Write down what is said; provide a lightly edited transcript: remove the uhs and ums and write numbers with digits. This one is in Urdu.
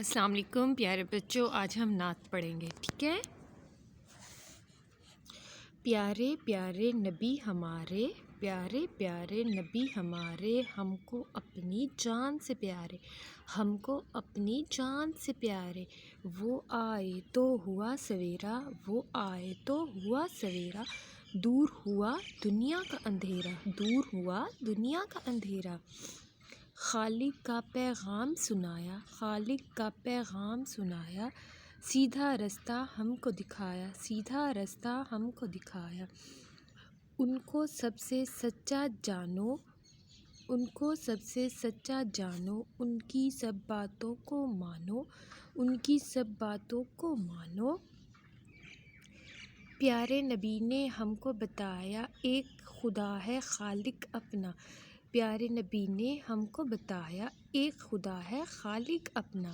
السلام علیکم پیارے بچوں، آج ہم نعت پڑھیں گے، ٹھیک ہے؟ پیارے پیارے نبی ہمارے، پیارے پیارے نبی ہمارے، ہم کو اپنی جان سے پیارے، ہم کو اپنی جان سے پیارے، وہ آئے تو ہوا سویرا، وہ آئے تو ہوا سویرا، دور ہوا دنیا کا اندھیرا، دور ہوا دنیا کا اندھیرا، خالق کا پیغام سنایا، خالق کا پیغام سنایا، سیدھا رستہ ہم کو دکھایا، سیدھا رستہ ہم کو دکھایا، ان کو سب سے سچا جانو، ان کو سب سے سچا جانو، ان کی سب باتوں کو مانو، ان کی سب باتوں کو مانو، پیارے نبی نے ہم کو بتایا ایک خدا ہے خالق اپنا، پیارے نبی نے ہم کو بتایا ایک خدا ہے خالق اپنا۔